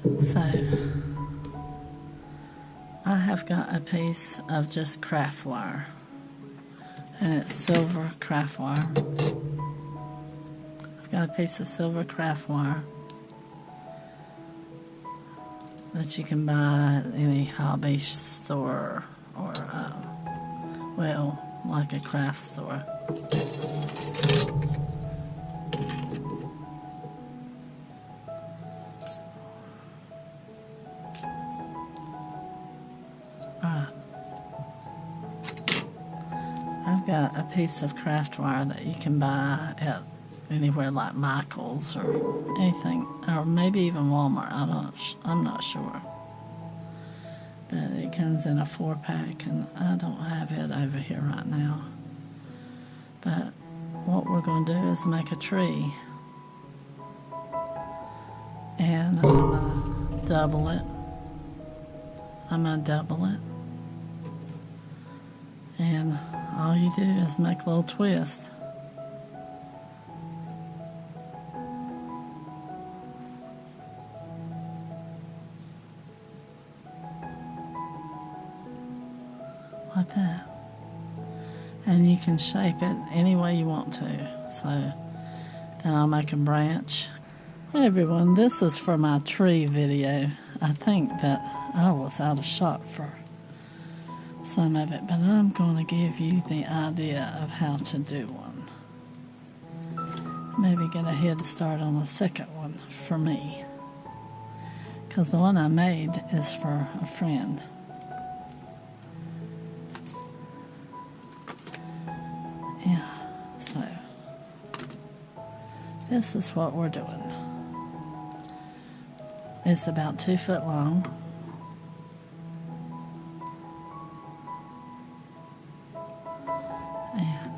So I have got a piece of just craft wire, and it's silver craft wire. I've got a piece of silver craft wire that you can buy at any hobby store or, well, like a craft store. I've got a piece of craft wire that you can buy at anywhere like Michael's or anything, or maybe even Walmart. I'm not sure. But it comes in a 4-pack, and I don't have it over here right now. But what we're going to do is make a tree, and I'm going to double it. And all you do is make a little twist. Like that. And you can shape it any way you want to. So then I'll make a branch. Hey everyone, this is for my tree video. I think that I was out of shot for some of it, but I'm going to give you the idea of how to do one. Maybe get a head start on the second one for me, because the one I made is for a friend. Yeah, so this is what we're doing. It's about 2 foot long. And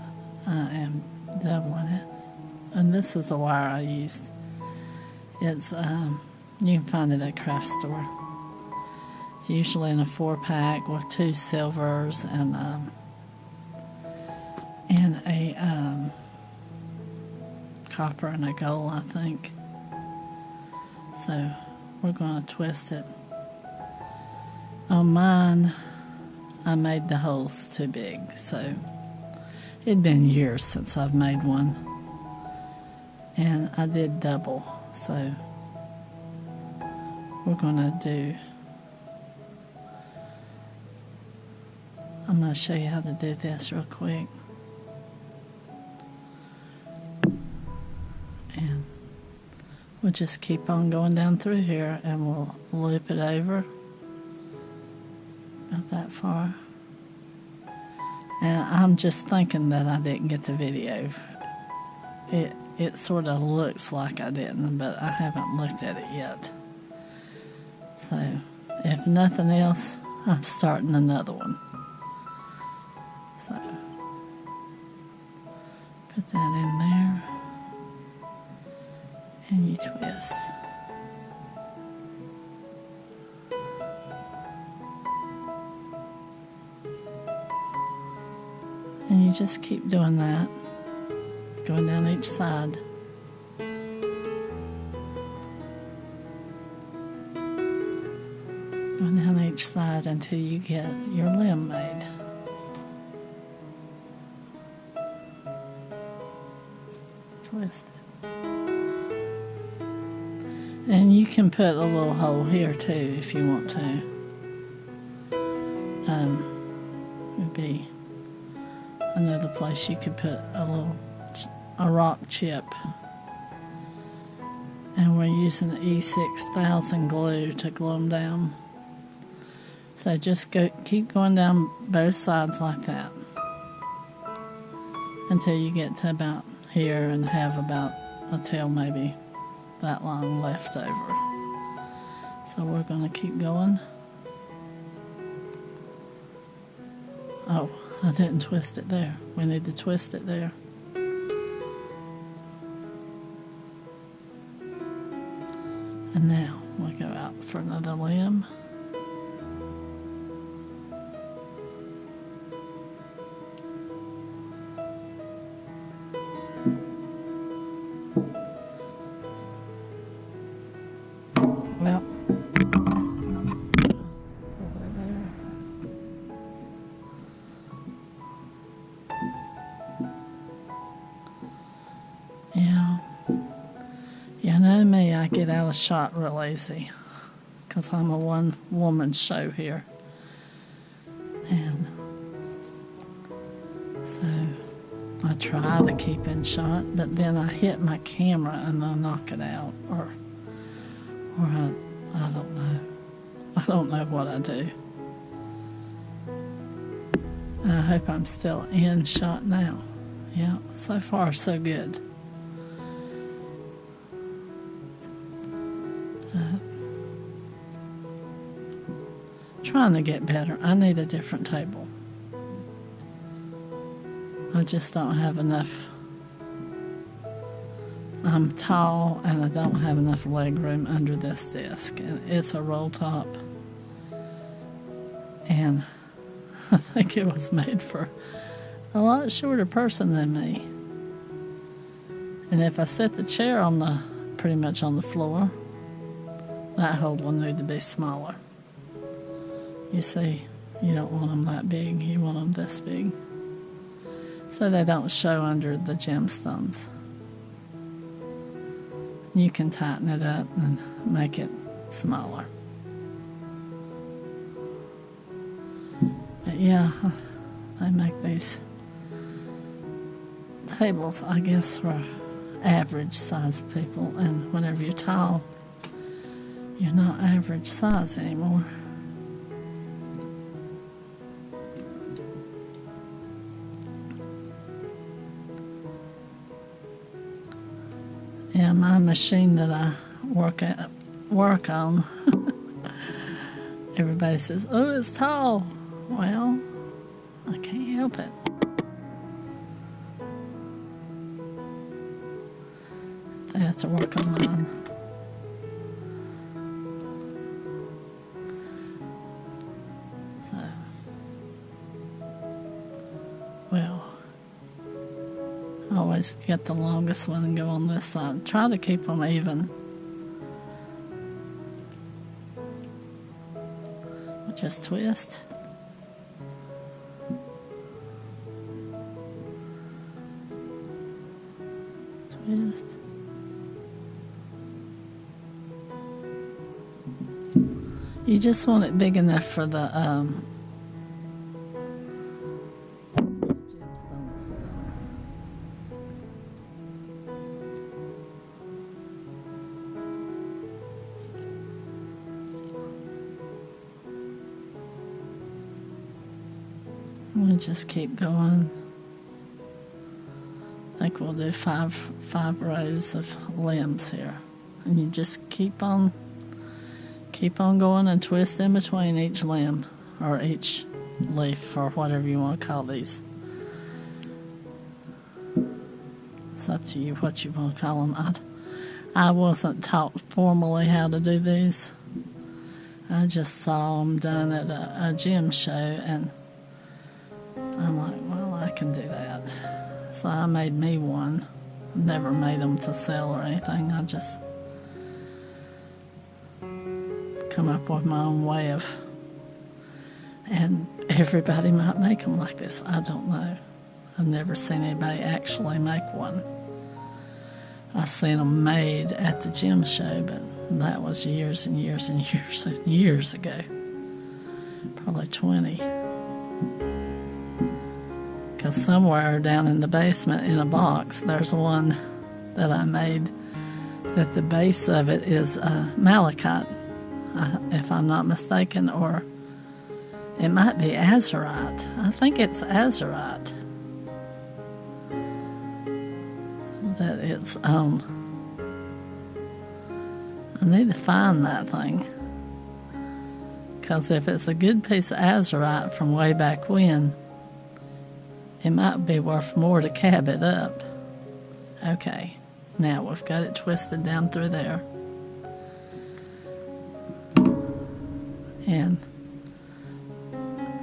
I am doubling it. And this is the wire I used. It's, you can find it at a craft store. Usually in a 4-pack with 2 silvers and a copper and a gold, I think. So we're going to twist it. On mine, I made the holes too big, so it'd been years since I've made one. And I did double, so we're going to do, I'm going to show you how to do this real quick. And we'll just keep on going down through here, and we'll loop it over about that far. And I'm just thinking that I didn't get the video. It sort of looks like I didn't, but I haven't looked at it yet. So if nothing else, I'm starting another one. So put that in there. And you twist. And you just keep doing that, going down each side. Going down each side until you get your limb made. Twist it. And you can put a little hole here too if you want to. Would be another place you could put a rock chip. And we're using the E6000 glue to glue them down. So just keep going down both sides like that until you get to about here and have about a tail maybe that long left over. So we're going to keep going. Oh, I didn't twist it there. We need to twist it there. And now we'll go out for another limb. Well, know me, I get out of shot real easy because I'm a one-woman show here. And so I try to keep in shot, but then I hit my camera and I knock it out, or I don't know. I don't know what I do. And I hope I'm still in shot now. Yeah, so far so good. Trying to get better. I need a different table. I just don't have enough. I'm tall and I don't have enough leg room under this desk. And it's a roll top. And I think it was made for a lot shorter person than me. And if I set the chair on pretty much on the floor, that hole will need to be smaller. You see, you don't want them that big, you want them this big. So they don't show under the gemstones. You can tighten it up and make it smaller. But yeah, they make these tables, I guess, for average size people. And whenever you're tall, you're not average size anymore. Yeah, my machine that I work on, everybody says, "Oh, it's tall." Well, I can't help it. I have to work on mine. So, well, I always get the longest one and go on this side. Try to keep them even. Just twist. Twist. You just want it big enough for the gemstone to sit on. We'll just keep going. I think we'll do five rows of limbs here, and you just keep on going and twist in between each limb or each leaf or whatever you want to call these. It's up to you what you want to call them. I wasn't taught formally how to do these. I just saw them done at a gym show, and I'm like, well, I can do that. So I made me one. Never made them to sell or anything. I just come up with my own way of, and everybody might make them like this. I don't know. I've never seen anybody actually make one. I've seen them made at the gym show, but that was years and years and years and years ago. Probably 20. Because somewhere down in the basement in a box, there's one that I made that the base of it is malachite, if I'm not mistaken, or it might be azurite. I think it's azurite that it's on. I need to find that thing, because if it's a good piece of azurite from way back when, it might be worth more to cab it up. Okay, now we've got it twisted down through there. And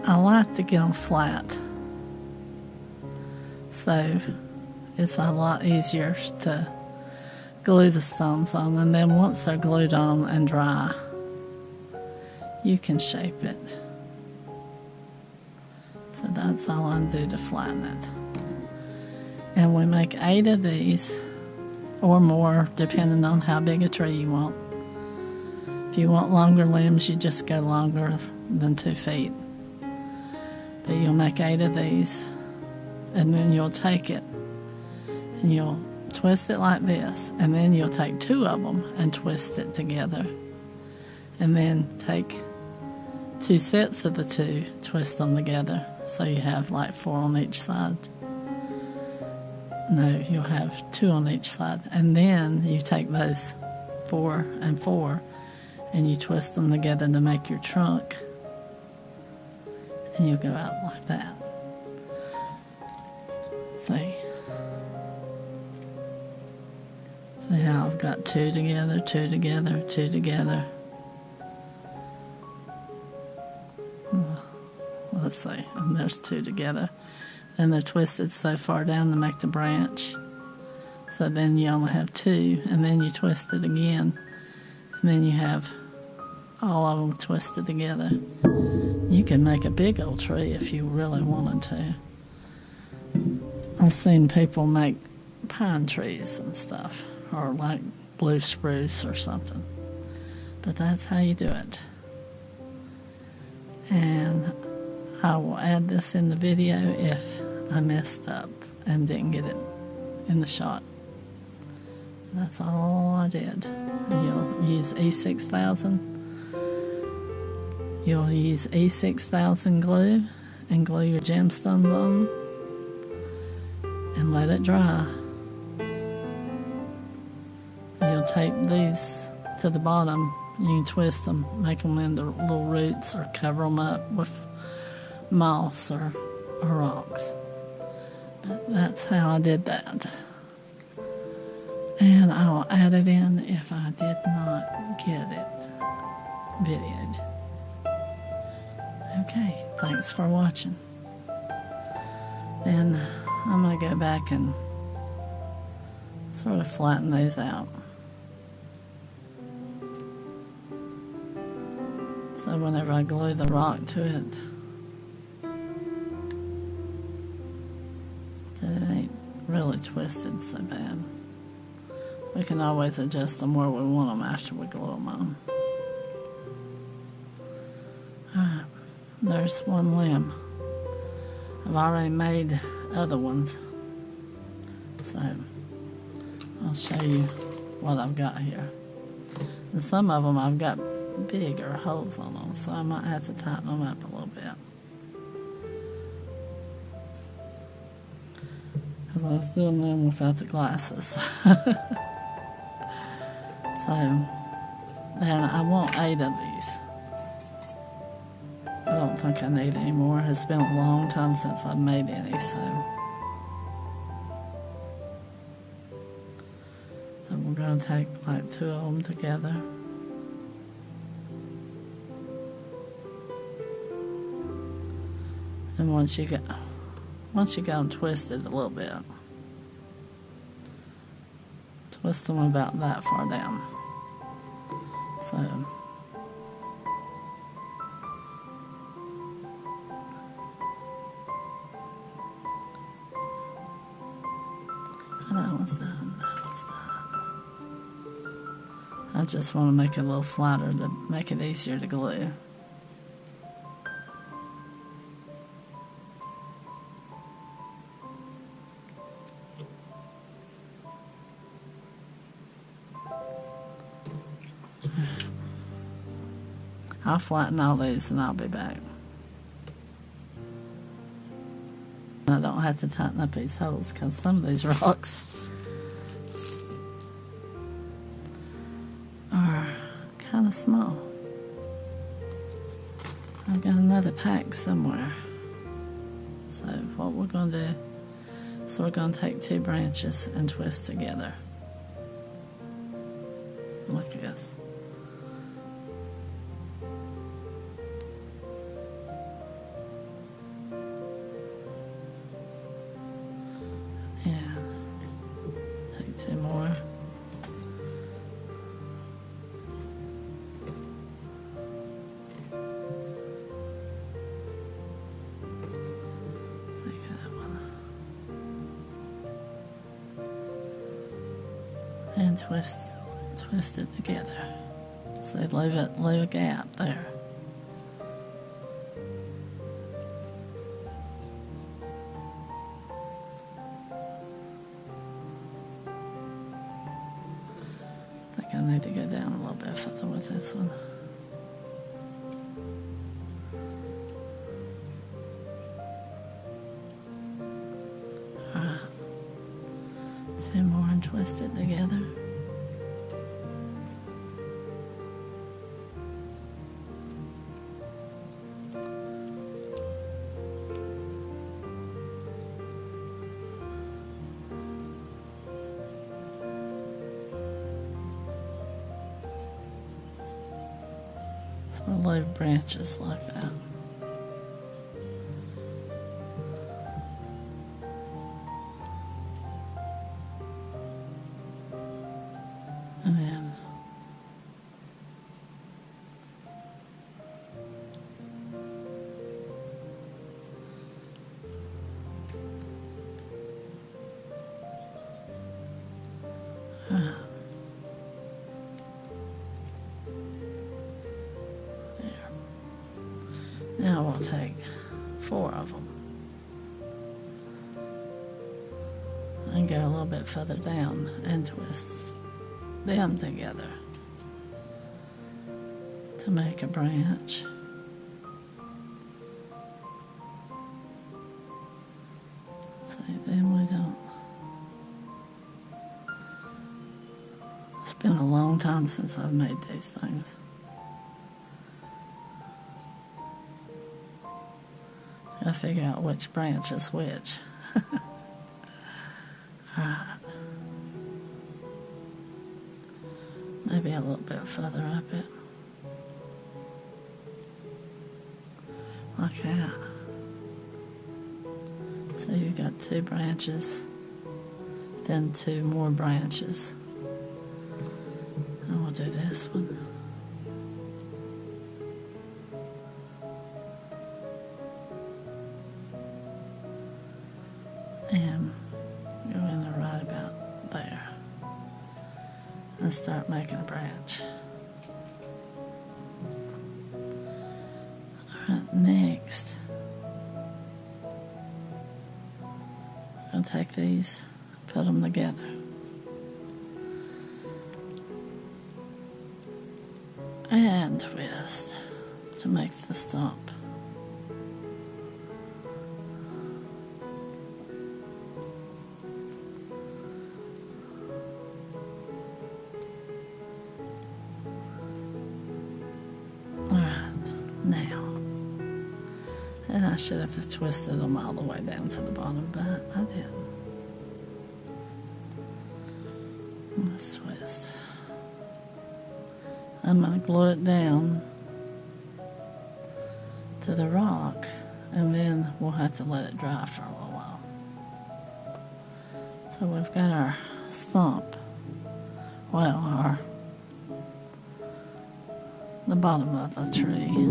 I like to get them flat, so it's a lot easier to glue the stones on. And then once they're glued on and dry, you can shape it. So that's all I do to flatten it. And we make 8 of these, or more, depending on how big a tree you want. If you want longer limbs, you just go longer than 2 feet. But you'll make 8 of these, and then you'll take it and you'll twist it like this, and then you'll take 2 of them and twist it together, and then take 2 sets of the 2, twist them together, so you have like 4 on each side. No, you'll have 2 on each side, and then you take those 4 and 4 and you twist them together to make your trunk, and you'll go out like that. See how I've got 2 together, 2 together, 2 together. Let's see, and there's 2 together. And they're twisted so far down to make the branch. So then you only have 2, and then you twist it again, and then you have all of them twisted together. You can make a big old tree if you really wanted to. I've seen people make pine trees and stuff, or like blue spruce or something. But that's how you do it. And I will add this in the video if I messed up and didn't get it in the shot. That's all I did. You'll use E6000. You'll use E6000 glue and glue your gemstones on and let it dry. You'll take these to the bottom. You can twist them, make them into little roots, or cover them up with moss or rocks. But that's how I did that. And I'll add it in if I did not get it videoed. Okay, thanks for watching. Then I'm going to go back and sort of flatten these out. So whenever I glue the rock to it, it ain't really twisted so bad. We can always adjust them where we want them after we glue them on. Alright, there's one limb. I've already made other ones, so I'll show you what I've got here. And some of them I've got bigger holes on them, so I might have to tighten them up a little bit. Because I was doing them without the glasses. So, and I want 8 of these. I don't think I need any more. It's been a long time since I've made any, so we're going to take like 2 of them together. And once you get them twisted a little bit, twist them about that far down. So that one's done, that one's done. I just want to make it a little flatter to make it easier to glue. I'll flatten all these and I'll be back. I don't have to tighten up these holes because some of these rocks are kind of small. I've got another pack somewhere. So what we're going to do is we're going to take 2 branches and twist together. Like this. Take 2 more. Take that one. and twist it together. So leave a gap there. I think I need to go down a little bit further with this one. Alright. 2 more and twist it together. So we'll leave branches like that. And then now we'll take 4 of them and go a little bit further down and twist them together to make a branch. See, then we don't. It's been a long time since I've made these things. I figure out which branch is which. Alright. Maybe a little bit further up it. Like that. So you've got 2 branches, then 2 more branches. And we'll do this one. And go in there right about there and start making a branch. Alright, next we're going to take these, put them together. And twist to make the stump. Now, and I should have twisted them all the way down to the bottom, but I didn't. Let's twist. I'm going to glue it down to the rock, and then we'll have to let it dry for a little while. So we've got our stump, well, the bottom of the tree.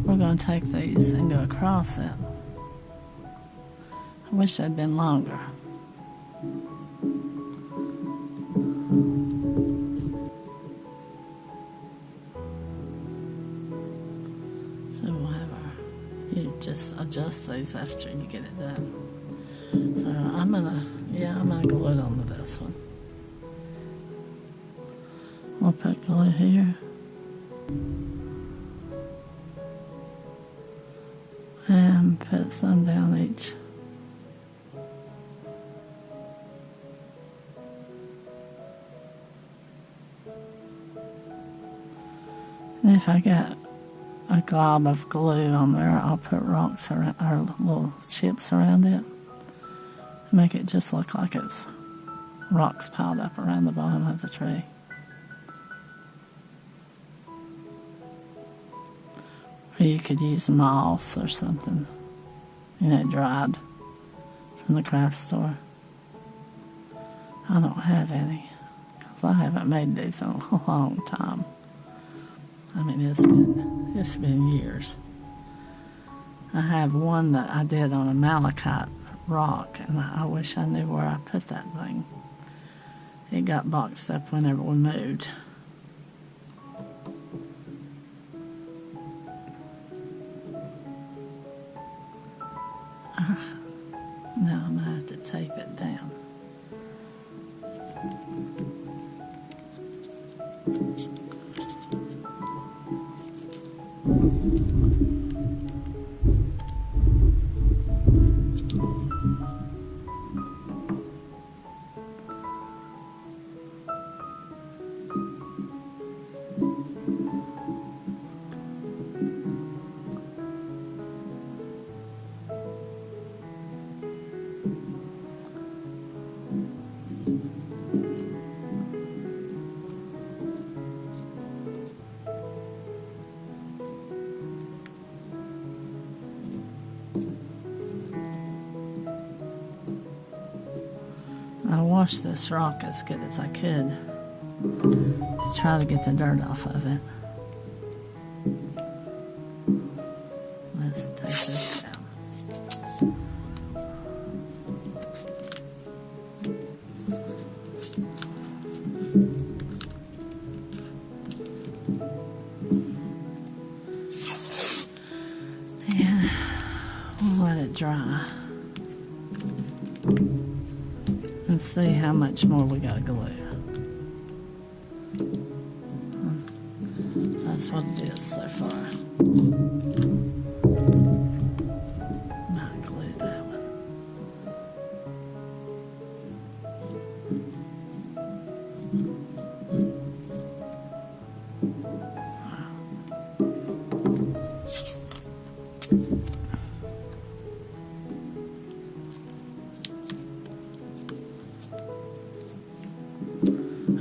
We're going to take these and go across it. I wish they'd been longer. So we'll have you just adjust these after you get it done. So I'm gonna glue it onto this one. We'll put glue here. And put some down each. And if I get a glob of glue on there, I'll put rocks around, or little chips around it. Make it just look like it's rocks piled up around the bottom of the tree. Or you could use moss or something, dried from the craft store. I don't have any, because I haven't made these in a long time. I mean, it's been years. I have one that I did on a malachite rock, and I wish I knew where I put that thing. it got boxed up whenever we moved. Now I'm going to have to tape it down. I washed this rock as good as I could to try to get the dirt off of it. Let's take this down. And we'll let it dry. And see how much more we got to glue. That's what it is so far. Not glue that one.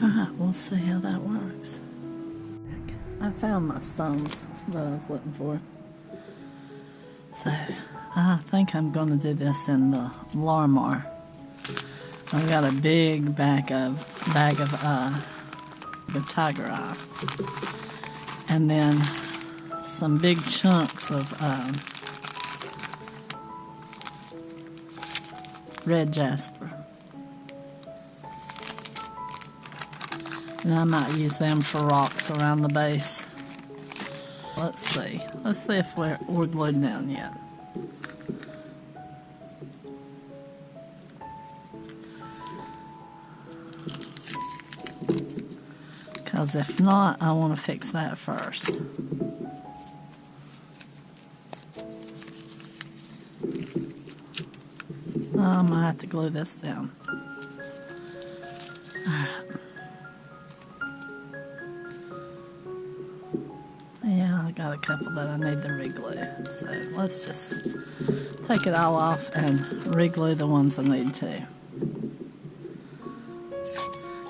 Alright, we'll see how that works. I found my stones that I was looking for. So, I think I'm going to do this in the Larmar. I've got a big bag of tiger eye. And then some big chunks of red jasper. And I might use them for rocks around the base. Let's see. Let's see if we're glued down yet. Because if not, I want to fix that first. I might have to glue this down. Alright. Yeah, I got a couple that I need to re-glue. So let's just take it all off and re-glue the ones I need to.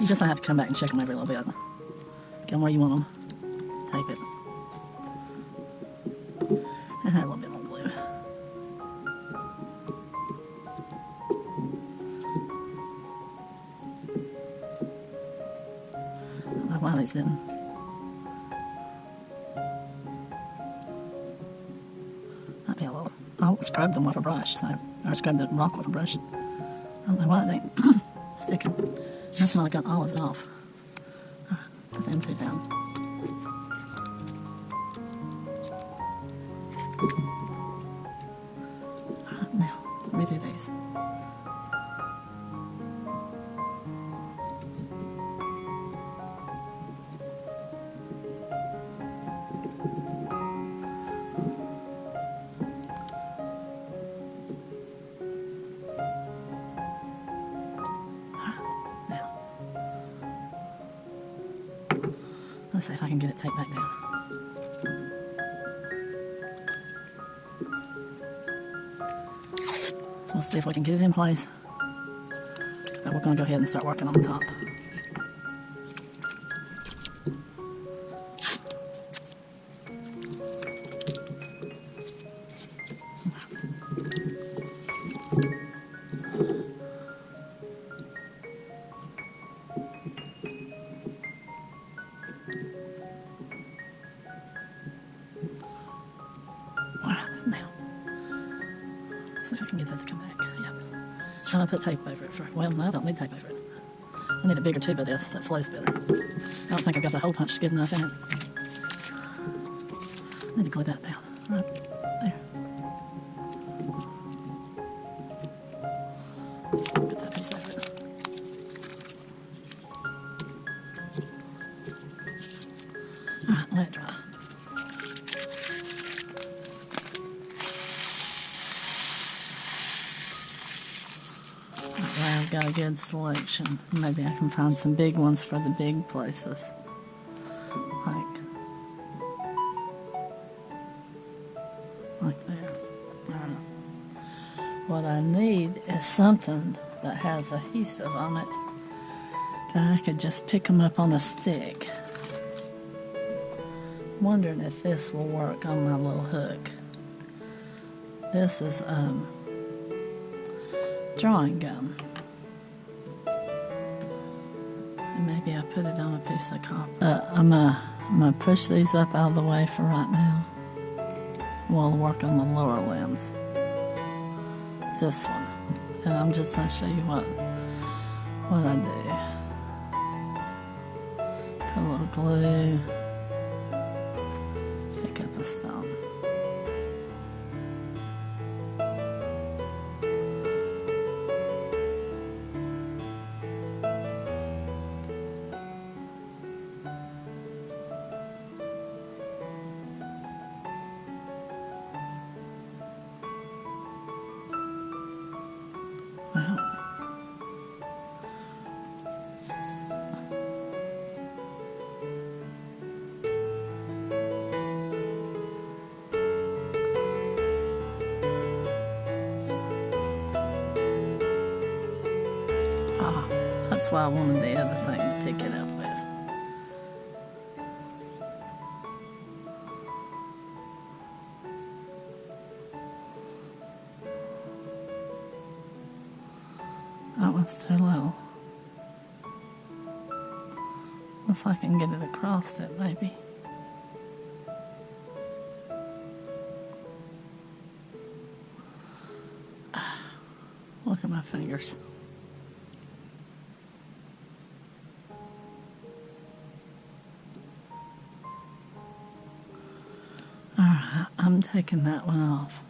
You just have to come back and check them every little bit. Get them where you want them. Tape it. And add a little bit more glue. I don't know why these didn't. Might be a little. I scrubbed them with a brush, or scrubbed the rock with a brush. I don't know why they ain't sticking. That's not got all of it off. Put them two down. Alright, now redo these. Let's see if I can get it taped back down. Let's see if we can get it in place. But we're going to go ahead and start working on the top. Now, see if I can get that to come back. Yep. I'm going to put tape over it first. Well, no, I don't need tape over it. I'm I need a bigger tube of this that flows better. I don't think I've got the hole punch good enough in it. I need to glue that down. Right there. Get that piece over it. Alright, let it dry. I've got a good selection. Maybe I can find some big ones for the big places. Like there. I don't know. What I need is something that has adhesive on it that I could just pick them up on a stick. Wondering if this will work on my little hook. This is drawing gum. And maybe I put it on a piece of copper. I'm gonna push these up out of the way for right now. We'll work on the lower limbs. This one. And I'm just gonna show you what I do. Put a little glue. Pick up a stone. That's why I wanted the other thing to pick it up with. That one's too low. Looks like I can get it across it, maybe. Look at my fingers. Alright, I'm taking that one off.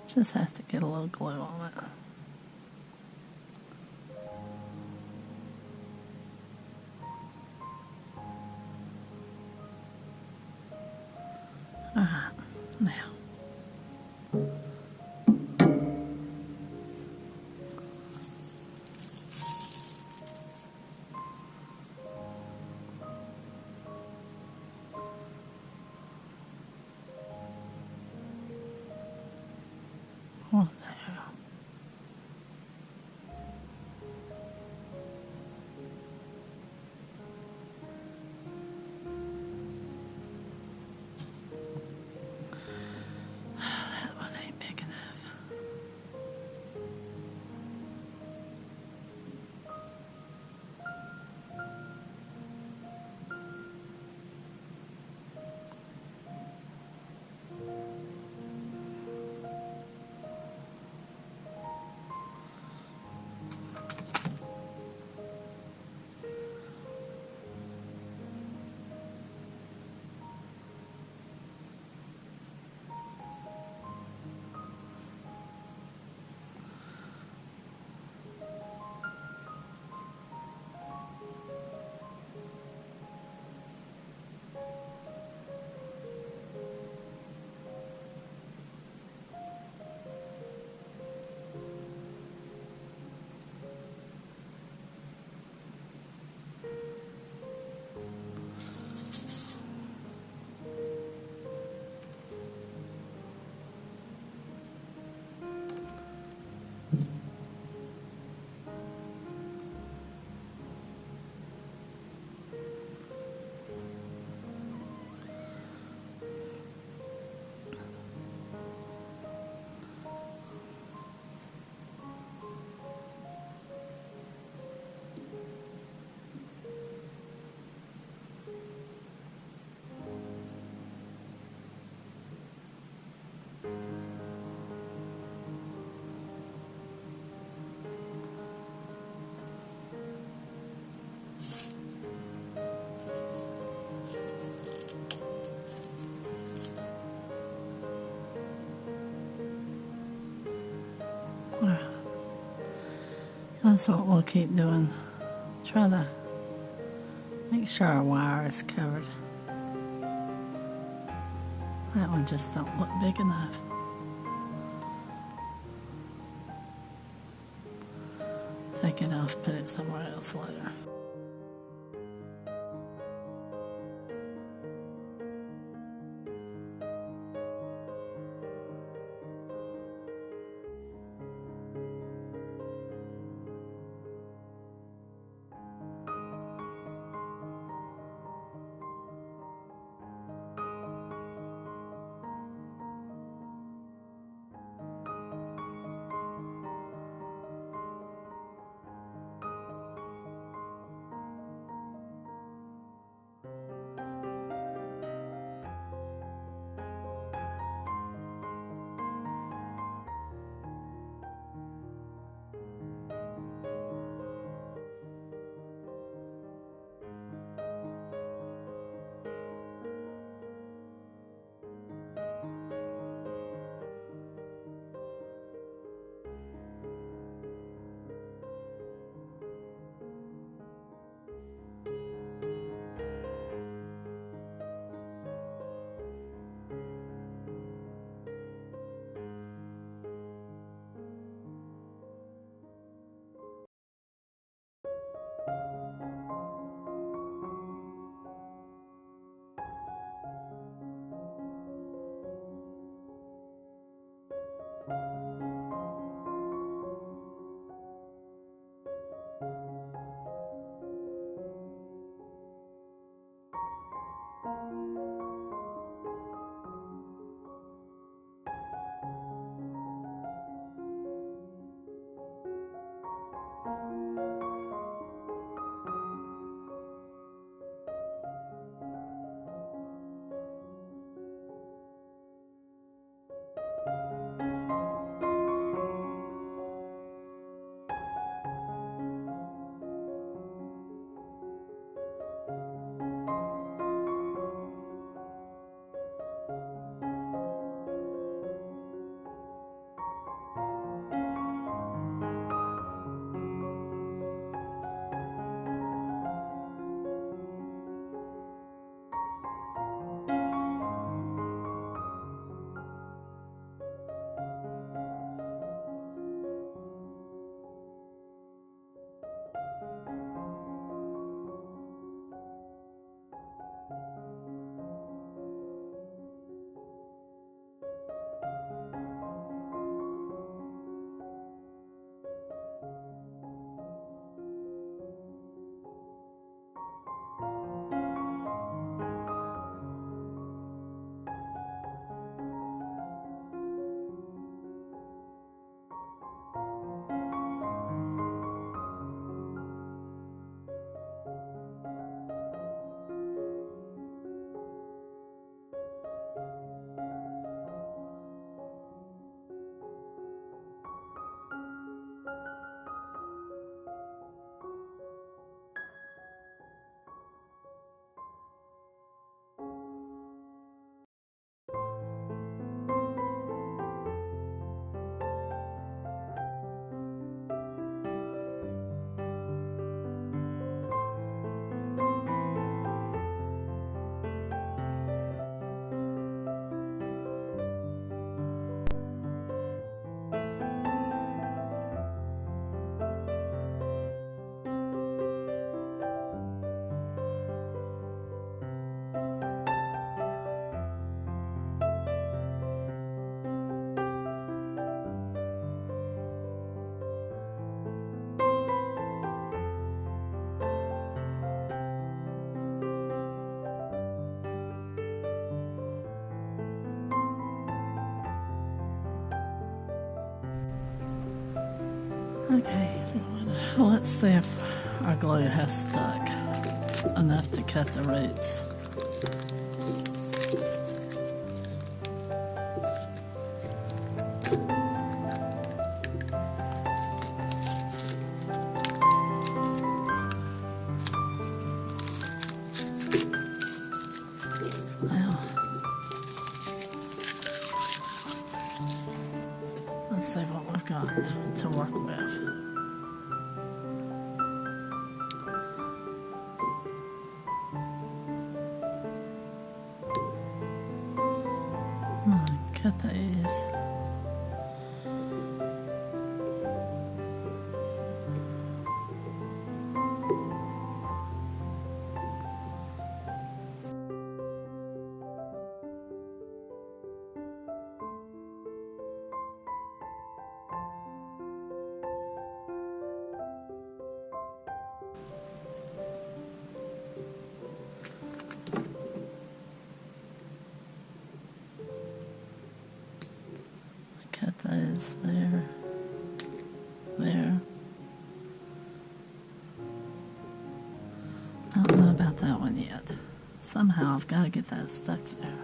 Just has to get a little glue on it. Alright, now. Well, there. Alright. That's what we'll keep doing. Try to make sure our wire is covered. That one just don't look big enough. Take it off, put it somewhere else later. Okay, everyone, let's see if our glue has stuck enough to cut the roots. Now, let's see what we've got. to work with. Cut these. Cut those there, there. I don't know about that one yet. Somehow I've got to get that stuck there.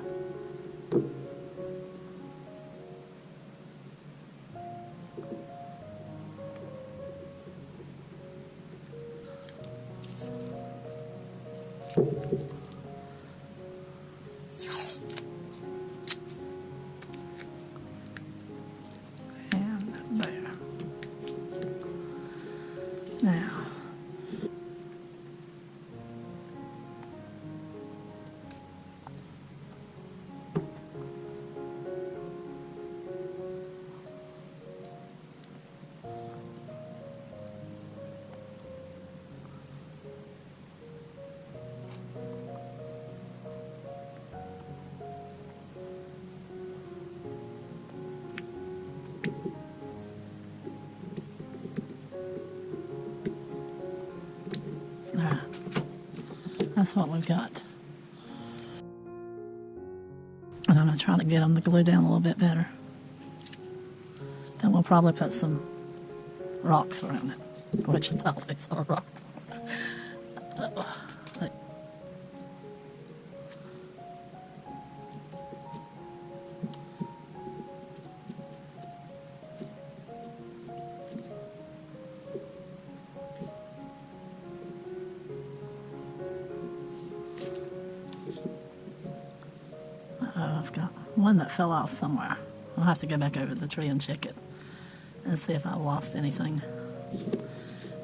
And there. Now, there. That's what we've got. And I'm going to try to get them to glue down a little bit better. Then we'll probably put some rocks around it, which is always a rock. I've got one that fell off somewhere. I'll have to go back over the tree and check it and see if I lost anything.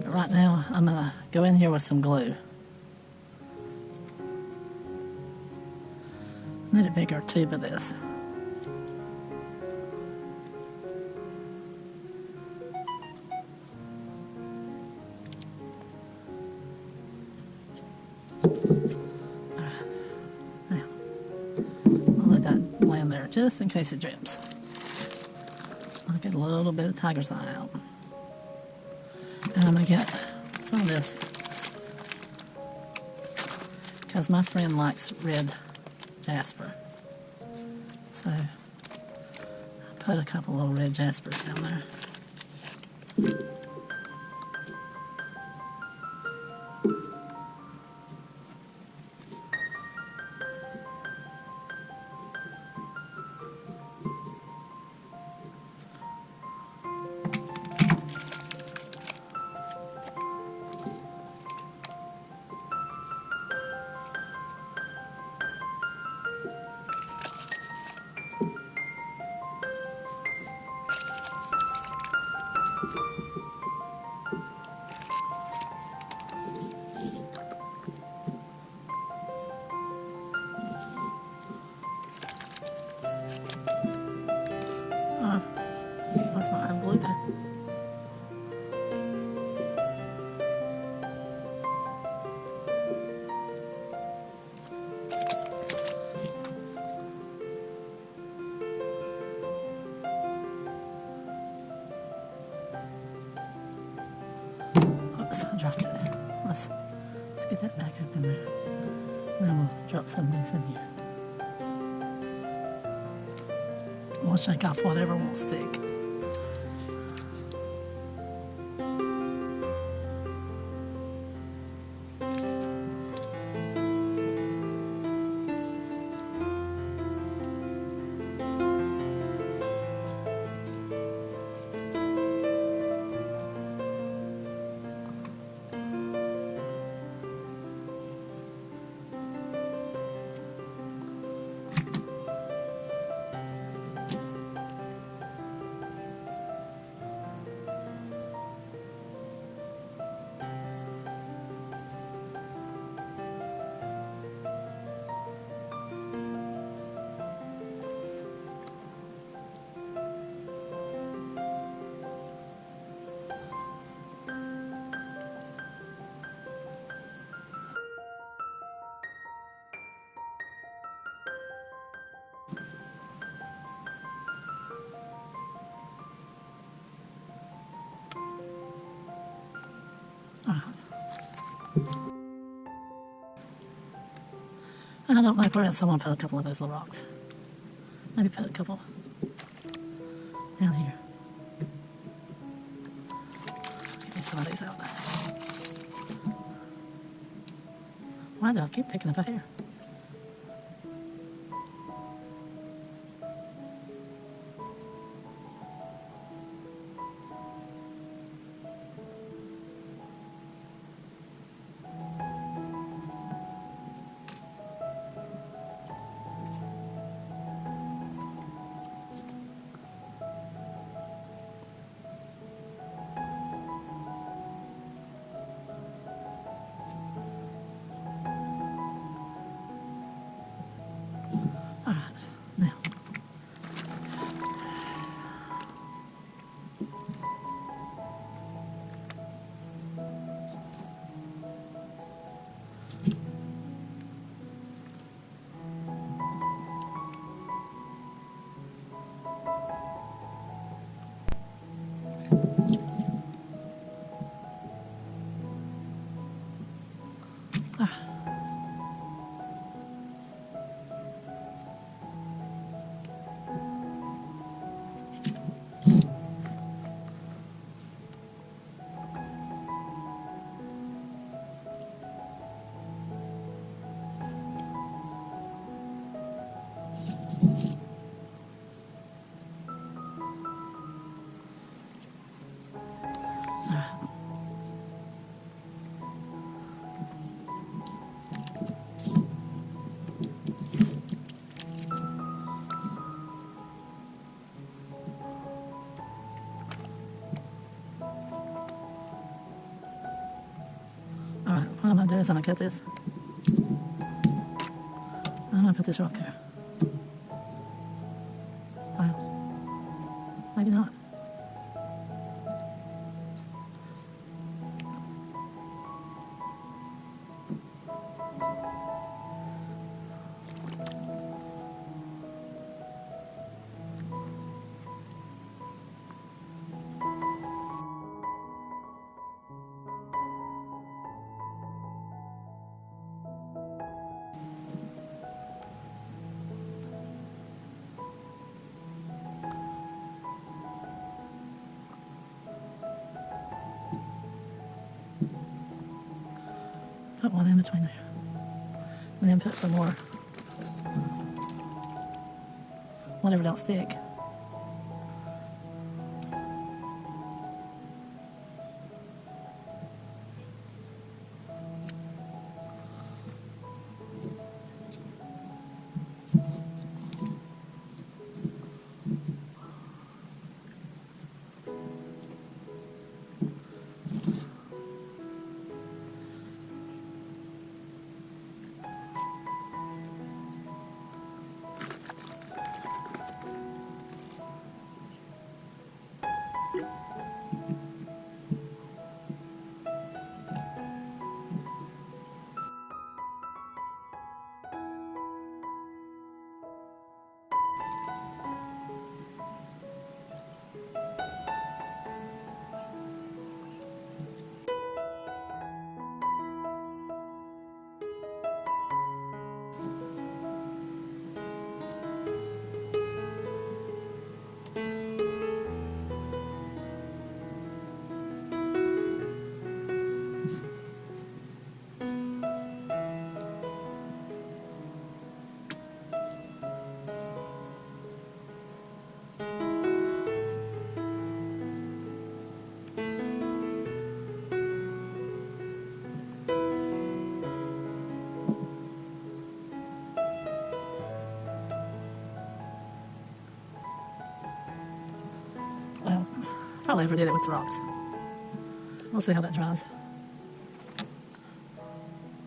But right now, I'm going to go in here with some glue. I need a bigger tube of this. Just in case it drips. I'll get a little bit of tiger's eye out. And I'm going to get some of this because my friend likes red jasper. So I put a couple little red jaspers down there. Let's not have glue there. Oops, I dropped it. Let's get that back up in there. Then we'll drop some of these in here. We'll shake off whatever won't stick. I don't like where else I want to put a couple of those little rocks. Maybe put a couple down here. Get some of these out. Why do I keep picking up a hair? All right, now. Alright, what I'm going to do is I'm going to cut this. I'm going to put this rock there. Wow. Maybe not. Put one in between there. And then put some more. Whatever don't stick. Well, probably overdid it with the rocks. We'll see how that dries.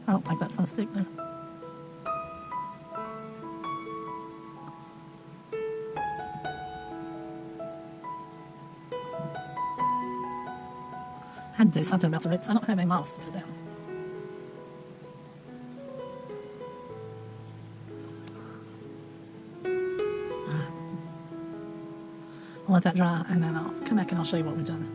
I don't think that's gonna stick there. I had to do something about the roots. I don't have any moss to put it down. I'll let that dry and then I'll come back and I'll show you what we've done.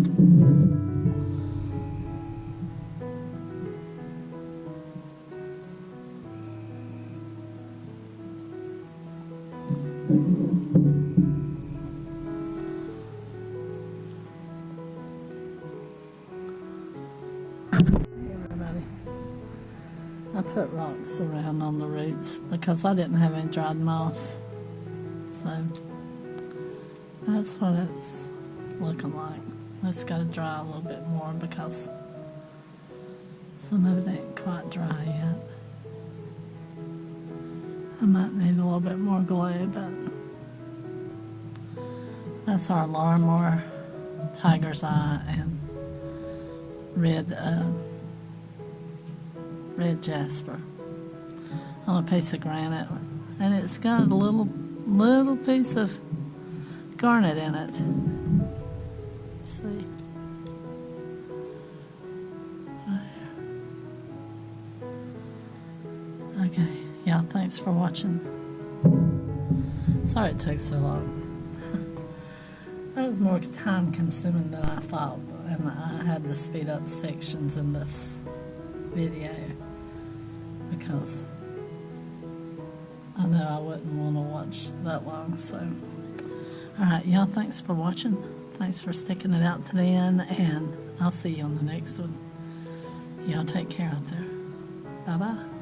Everybody, I put rocks around on the roots because I didn't have any dried moss, so that's what it's looking like. It's got to dry a little bit more because some of it ain't quite dry yet. I might need a little bit more glue, but that's our Larimore tiger's eye and red jasper on a piece of granite, and it's got a little piece of garnet in it. See, okay, yeah, thanks for watching. Sorry it took so long. That was more time consuming than I thought, and I had to speed up sections in this video because I know I wouldn't want to watch that long. So, alright, y'all, thanks for watching. Thanks for sticking it out to the end, and I'll see you on the next one. Y'all take care out there. Bye-bye.